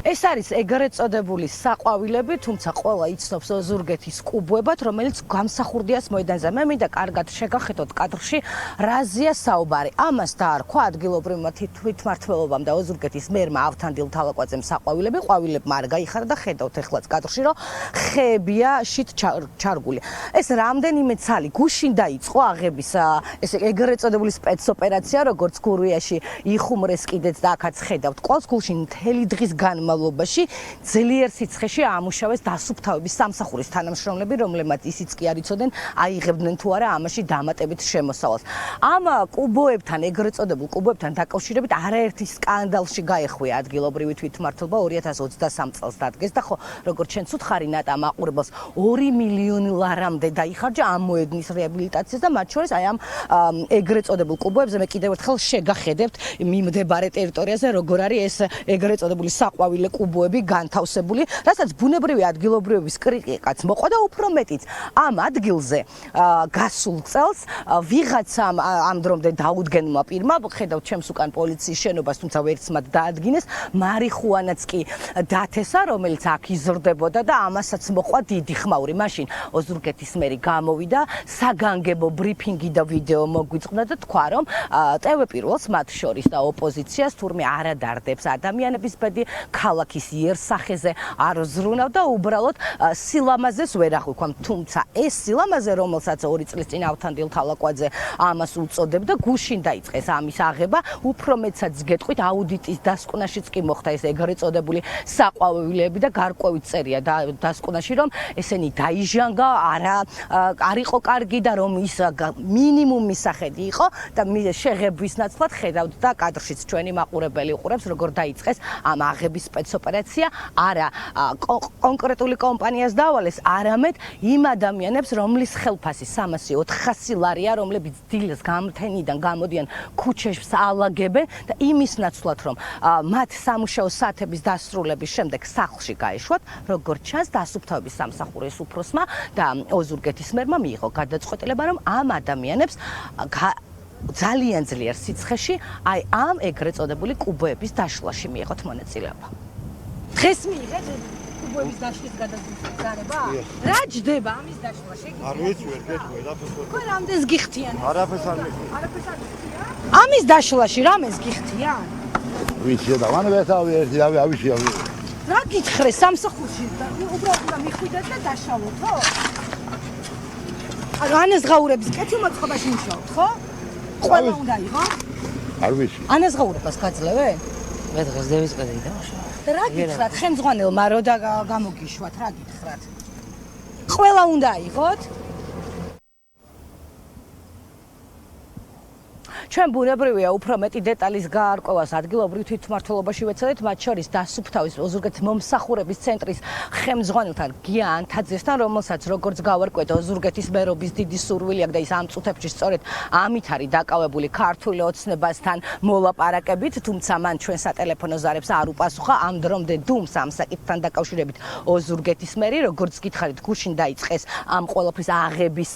ეს არის ეგრეთ წოდებული საყვავილები, თუმცა ყველა იცნობს ოზურგეთის კუბოებად, რომელიც გამსახურდიას მოედანზე. მე მინდა კარგად შეგახედოთ კადრში, რაზეა საუბარი. ამას დაარქვა ადგილობრივმა თვითმმართველობამ და ოზურგეთის მერმა ავთანდილ თალაკვაძემ საყვავილები, ყვავილებმა არ გაიხარა და ხედავთ ეხლაც კადრში, რომ ხეებია შით ჩარგული. ეს რამდენიმე ცალი გუშინ დაიწყო აღების ეს ეგრეთ წოდებული სპეცოპერაცია, როგორც გურიაში იხუმრეს კიდეც და აქაც ხედავთ. ყველს გულში მთელი დღის განმავლობაში ძლიერ სიცხეში აამუშავეს დასუფთავების სამსახურის თანამშრომლები, რომლებმაც ისიც კი არ იცოდნენ, აიღებდნენ თუ არა ამაში დამატებით შემოსავალს. ამ კუბოებთან, ეგრეთ წოდებულ კუბოებთან დაკავშირებით არაერთი სკანდალში გაეხვია ადგილობრივი თვითმმართველობა 2023 წელს დადგეს და ხო, როგორც ჩვენც უთხარი ნატა მაყურებელს 2 მილიონი ლარამდე დაიხარჯა ამ მოედნის რეაბილიტაციას და მათ შორის აი ამ ეგრეთ წოდებულ კუბოებზე მე კიდევ ერთხელ შეგახედებთ მიმდებარე ტერიტორიაზე როგორ არის ეს ეგრეთ წოდებული საყვავილე კუბოები განთავსებული, რასაც ბუნებრივი ადგილობრივების კრიტიკაც მოყვა და უფრო მეტიც ამ ადგილზე გასულ წელს ვიღაცამ ამ დრომდე დაუდგენმა პირმა, ხედავთ ჩემს უკან პოლიციის შენობას, თუმცა ვერც მათ დაადგინეს, მარიხუანაც კი დათესა, რომელიც აქ იზრდებოდა და ამასაც მოყვა დიდი ხმაური. მაშინ ოზურგეთის მერი გამოვიდა, საგანგებო ბრიფინგი და ვიდეო მოგვიწყდა და თქვა, რომ ტევე პირველს მათ შორის და ოპოზიციას თურმე არ ადარდებს ადამიანების ბედი, ქალაქის იერსახეზე არ ზრუნავ და უბრალოდ სილამაზეს ვერ აღვიქვამ. თუმცა ეს სილამაზე, რომელსაც 2 წლის წინ ავთანდილ თალაკვაძე ამას უწოდებდა, გუშინ დაიწყეს ამის აღება, უფრო მეცაც გეტყვით, აუდიტის დასკვნაშიც კი მოხდა ეს ეგრეთ წოდებული საყვავილები და გარკვევი წერია დასკვნაში, რომ ესენი დაიჟანგა, არ იყო კარგი და რომ ის მინიმუმ მისახედი იყო და შეღებვის ნაცვლად ხედავთ და კადრშიც ჩვენი მაყურებელი უყურებს, როგორ დაიწყეს ამ აღების სპეცოპერაცია, არა კონკრეტული კომპანიას დავალეს, არამედ იმ ადამიანებს, რომლის ხელფასი 300-400 ლარია, რომლებიც დილის გამთენიდან გამოდიან ქუჩებს ალაგებენ და იმის ნაცვლად, რომ მათ სამუშაო საათების დასრულების შემდეგ სახლში გაეშვათ, როგორც ჩანს, დასუფთავების სამსახურის უფროსმა და ოზურგეთის მერმა მიიღო გადაწყვეტილება, რომ ამ ადამიანებს ძალიან ძლიერ სიცხეში აი ამ ეგრეთ წოდებული კუბოების დაშლაში მიიღოთ მონაწილეობა. დღეს მიიღეთ კუბოების დაშლის გადაწყვეტილება? რა ჯდება ამის დაშლა? შეგიძლია? არ ვიცი, ვერ გეტყვი, დაფესვარ. ხო, რამდენს გიხდიან? არაფერს არ მიხდიან. არაფერს არ მიხდიან? ამის დაშლაში რამეს გიხდიან? ვიცი და ვანებეთავი ერთი ავიშია. რა გითხრე სამსახურში? უბრალოდ მიხვიდეთ და დაშავოთ, ხო? ანუ ანაზღაურების კეთილმოწყობაში მუშაობთ, ხო? ყველა უნდა იყო? არ ვიცი. ანაზღაურებას გაძლევენ? მე დღეს დევისყედი დამუშავე. რა გითხრათ, ხელმძღვანელმა რო და გამოგიშვათ, რა გითხრათ? ყველა უნდა იყოთ? ჩვენ ბუნებრივია უფრო მეტი დეტალის გაარკვევას ადგილობრივ თვითმმართველობაში ვეცადეთ, მათ შორის დასუფთავის ოზურგეთის მომსახურების ცენტრის ხელმძღვანელთან გია ანთაძესთან, რომელსაც როგორც გავარკვევთ, ოზურგეთის მერობის დიდი სურვილი აქვს და ის ამ წუთებში სწორედ ამით არის დაკავებული ქართული ოცნებასთან მოლაპარაკებით, თუმცა მან ჩვენ სატელეფონო ზარებს არ უპასუხა. ამ დრომდე დუმს ამ საკითხთან დაკავშირებით ოზურგეთის მერი, როგორც გითხარით, გუშინ დაიწყეს ამ ყველაფრის აღების,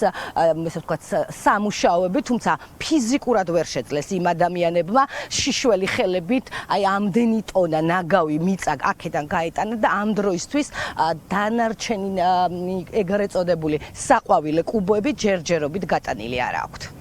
ესე ვთქვათ, სამუშაოები, თუმცა ფიზიკურად ვერ შეძლეს იმ ადამიანებმა შიშველი ხელებით აი ამდენი ტონა ნაგავი მიწა აქედან გაეტანა და ამ დროისთვის დანარჩენი ეგრეთ წოდებული საყვავილე კუბოები ჯერჯერობით გატანილი არ აქვთ.